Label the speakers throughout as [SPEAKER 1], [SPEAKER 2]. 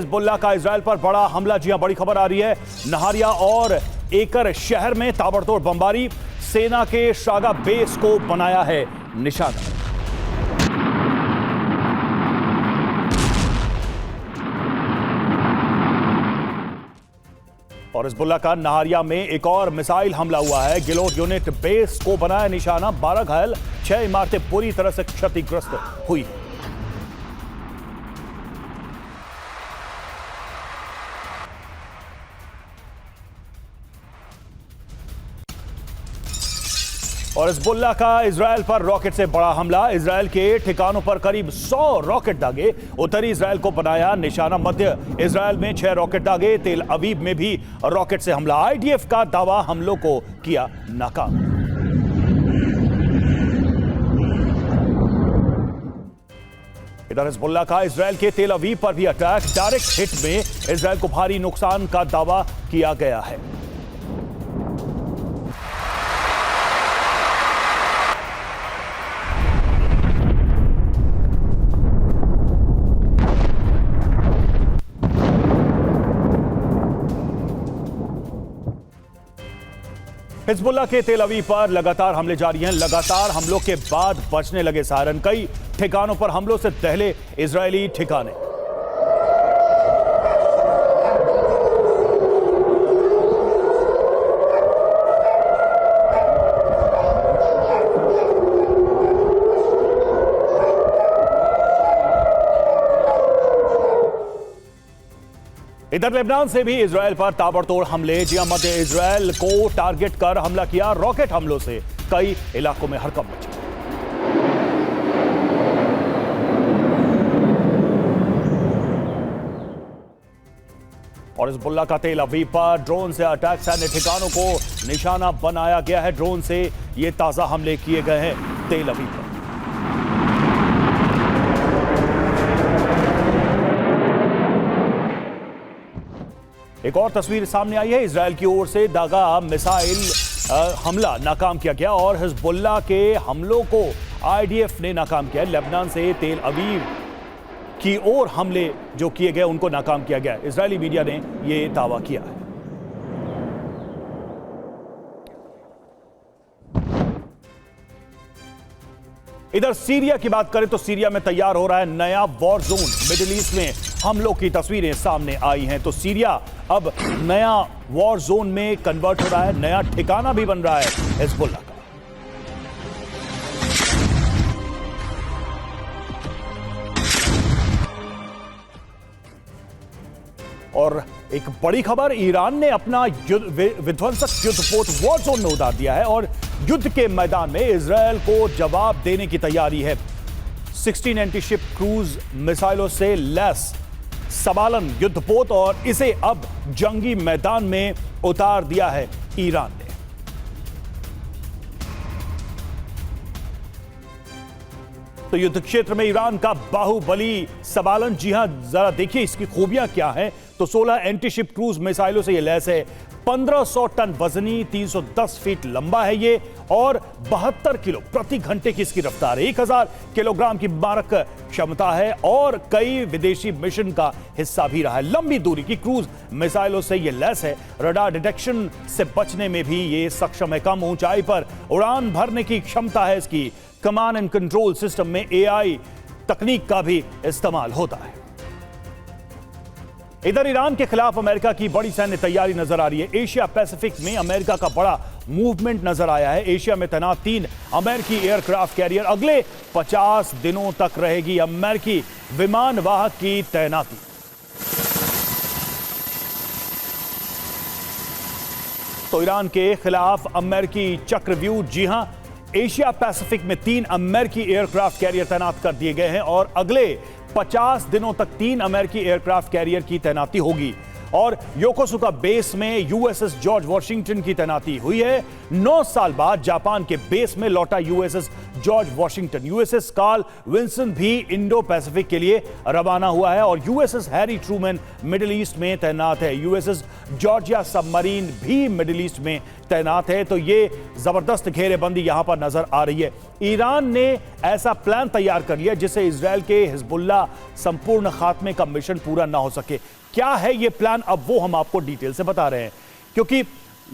[SPEAKER 1] Hezbollah का Israel पर बड़ा हमला। जी हां, बड़ी खबर आ रही है। नहारिया और एकर शहर में ताबड़तोड़ बमबारी, सेना के शागा बेस को बनाया है निशाना। और हिजबुल्लाह का नहारिया में एक और मिसाइल हमला हुआ है। गिलोड यूनिट बेस को बनाया निशाना। 12 घायल, 6 इमारतें पूरी तरह से क्षतिग्रस्त हुई। और हिजबुल्लाह का इजराइल पर रॉकेट से बड़ा हमला। इजराइल के ठिकानों पर करीब 100 रॉकेट दागे। उत्तरी इजराइल को बनाया निशाना। मध्य इजराइल में 6 रॉकेट दागे। तेल अवीव में भी रॉकेट से हमला। आईडीएफ का दावा हमलों को किया नाकाम। इधर हिजबुल्लाह का इजराइल के तेल अवीव पर भी अटैक। डायरेक्ट हिट में इजराइल को भारी नुकसान का दावा किया गया है। हिजबुल्लाह के तेल अवीव पर लगातार हमले जारी हैं। लगातार हमलों के बाद बचने लगे सायरन। कई ठिकानों पर हमलों से दहले इजरायली ठिकाने। इधर लेबनान से भी इजराइल पर ताबड़तोड़ हमले। जिया मध्य इजराइल को टारगेट कर हमला किया। रॉकेट हमलों से कई इलाकों में हड़कंप मची। और हिजबुल्लाह का तेल अवीव पर ड्रोन से अटैक। सैन्य ठिकानों को निशाना बनाया गया है। ड्रोन से ये ताजा हमले किए गए हैं तेल अवीव पर। एक और तस्वीर सामने आई है। इजराइल की ओर से दागा मिसाइल हमला नाकाम किया गया और हिजबुल्लाह के हमलों को आईडीएफ ने नाकाम किया। लेबनान से तेल अवीव की ओर हमले जो किए गए उनको नाकाम किया गया। इजरायली मीडिया ने यह दावा किया है। इधर सीरिया की बात करें तो सीरिया में तैयार हो रहा है नया वॉर जोन। मिडिल ईस्ट में हमलों की तस्वीरें सामने आई हैं। तो सीरिया अब नया वॉर जोन में कन्वर्ट हो रहा है। नया ठिकाना भी बन रहा है हिजबुल्लाह का। और एक बड़ी खबर, ईरान ने अपना विध्वंसक युद्धपोत वॉर जोन में उतार दिया है और युद्ध के मैदान में इजरायल को जवाब देने की तैयारी है। 16 एंटीशिप क्रूज मिसाइलों से लैस सबालन युद्धपोत और इसे अब जंगी मैदान में उतार दिया है ईरान ने। तो युद्ध क्षेत्र में ईरान का बाहुबली सबालन। जी हां, जरा देखिए इसकी खूबियां क्या हैं। तो 16 एंटीशिप क्रूज मिसाइलों से यह लैस है। 1500 टन वजनी, 310 फीट लंबा है ये और 72 किलो प्रति घंटे की इसकी रफ्तार है। 1000 किलोग्राम की मारक क्षमता है और कई विदेशी मिशन का हिस्सा भी रहा है। लंबी दूरी की क्रूज मिसाइलों से यह लैस है। रडार डिटेक्शन से बचने में भी ये सक्षम है। कम ऊंचाई पर उड़ान भरने की क्षमता है इसकी। कमांड एंड कंट्रोल सिस्टम में एआई तकनीक का भी इस्तेमाल होता है। इधर ईरान के खिलाफ अमेरिका की बड़ी सैन्य तैयारी नजर आ रही है। एशिया पैसिफिक में अमेरिका का बड़ा मूवमेंट नजर आया है। एशिया में तैनात 3 अमेरिकी एयरक्राफ्ट कैरियर। अगले 50 दिनों तक रहेगी अमेरिकी विमान वाहक की तैनाती। तो ईरान के खिलाफ अमेरिकी चक्रव्यूह। जी हां, एशिया पैसिफिक में 3 अमेरिकी एयरक्राफ्ट कैरियर तैनात कर दिए गए हैं और अगले 50 दिनों तक 3 अमेरिकी एयरक्राफ्ट कैरियर की तैनाती होगी। और योकोसुका बेस में यूएसएस जॉर्ज वॉशिंगटन की तैनाती हुई है। 9 साल बाद जापान के बेस में लौटा USS George Washington. USS Carl Wilson भी इंडो पैसिफिक के लिए रवाना हुआ है और USS Harry Trueman middle east में तैनात है। यूएसएस जॉर्जिया सबमरीन भी मिडिल ईस्ट में तैनात है। तो ये जबरदस्त घेरेबंदी यहां पर नजर आ रही है। ईरान ने ऐसा प्लान तैयार कर लिया जिससे इजरायल के हिजबुल्लाह संपूर्ण खात्मे का मिशन पूरा ना हो सके। क्या है ये प्लान, अब वो हम आपको डिटेल से बता रहे हैं, क्योंकि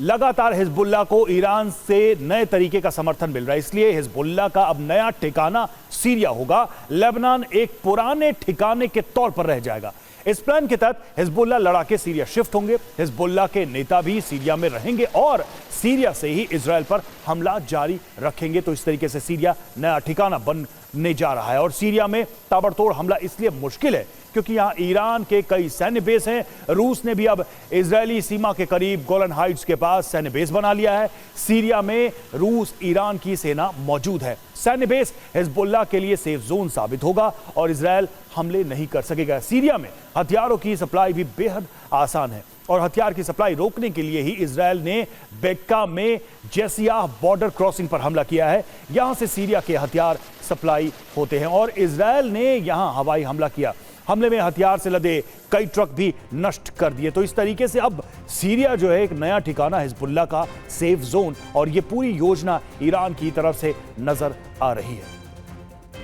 [SPEAKER 1] लगातार हिजबुल्लाह को ईरान से नए तरीके का समर्थन मिल रहा है। इसलिए हिजबुल्लाह का अब नया ठिकाना सीरिया होगा। लेबनान एक पुराने ठिकाने के तौर पर रह जाएगा। इस प्लान के तहत हिजबुल्लाह लड़ाके सीरिया शिफ्ट होंगे, हिजबुल्लाह के नेता भी सीरिया में रहेंगे और सीरिया से ही इजरायल पर हमला जारी रखेंगे। तो इस तरीके से सीरिया नया ठिकाना बनने जा रहा है। और सीरिया में ताबड़तोड़ हमला इसलिए मुश्किल है क्योंकि यहां ईरान के कई सैन्य बेस हैं। रूस ने भी अब इजरायली सीमा के करीब गोलन हाइट्स के पास सैन्य बेस बना लिया है। सीरिया में रूस ईरान की सेना मौजूद है। सैन्य बेस हिजबुल्लाह के लिए सेफ जोन साबित होगा और इजरायल हमले नहीं कर सकेगा। सीरिया में हथियारों की सप्लाई भी बेहद आसान है और हथियार की सप्लाई रोकने के लिए ही इजरायल ने बेक्का में जेसियाह बॉर्डर क्रॉसिंग पर हमला किया है। यहां से सीरिया के हथियार सप्लाई होते हैं और इजरायल ने यहां हवाई हमला किया। हमले में हथियार से लदे कई ट्रक भी नष्ट कर दिए। तो इस तरीके से अब सीरिया जो है एक नया ठिकाना हिजबुल्लाह का सेफ जोन, और ये पूरी योजना ईरान की तरफ से नजर आ रही है।